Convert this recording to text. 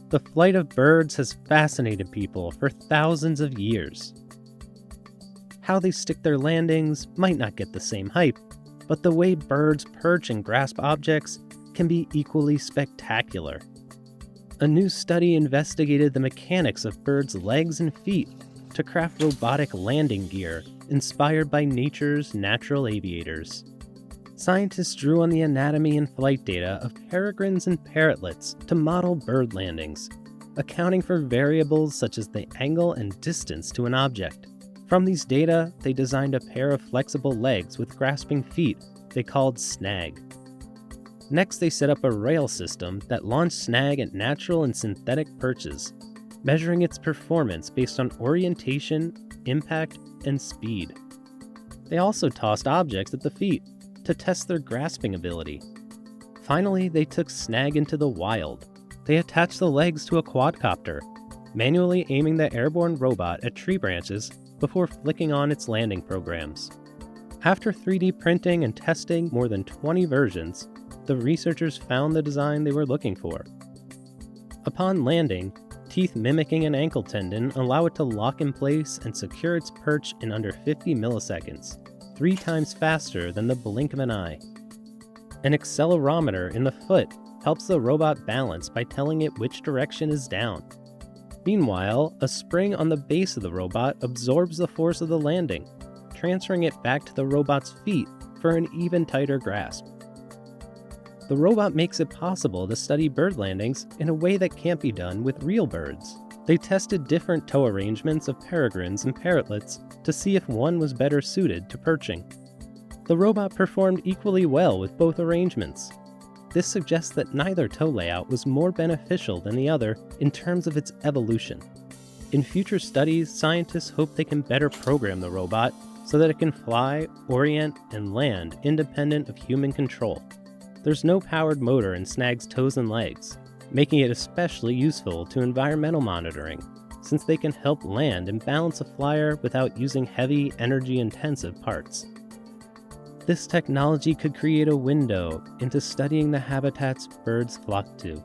the flight of birds has fascinated people for thousands of years. How they stick their landings might not get the same hype, but the way birds perch and grasp objects can be equally spectacular. A new study investigated the mechanics of birds' legs and feet to craft robotic landing gear inspired by nature's natural aviators. Scientists drew on the anatomy and flight data of peregrines and parrotlets to model bird landings, accounting for variables such as the angle and distance to an object. From these data, they designed a pair of flexible legs with grasping feet they called Snag. Next, they set up a rail system that launched Snag at natural and synthetic perches, measuring its performance based on orientation, impact, and speed. They also tossed objects at the feet to test their grasping ability. Finally, they took Snag into the wild. They attached the legs to a quadcopter, manually aiming the airborne robot at tree branches before flicking on its landing programs. After 3D printing and testing more than 20 versions, the researchers found the design they were looking for. Upon landing, teeth mimicking an ankle tendon allow it to lock in place and secure its perch in under 50 milliseconds, 3 times faster than the blink of an eye. An accelerometer in the foot helps the robot balance by telling it which direction is down. Meanwhile, a spring on the base of the robot absorbs the force of the landing, transferring it back to the robot's feet for an even tighter grasp. The robot makes it possible to study bird landings in a way that can't be done with real birds. They tested different toe arrangements of peregrines and parrotlets to see if one was better suited to perching. The robot performed equally well with both arrangements. This suggests that neither toe layout was more beneficial than the other in terms of its evolution. In future studies, scientists hope they can better program the robot so that it can fly, orient, and land independent of human control. There's no powered motor in Snag's toes and legs, making it especially useful to environmental monitoring, since they can help land and balance a flyer without using heavy, energy-intensive parts. This technology could create a window into studying the habitats birds flock to.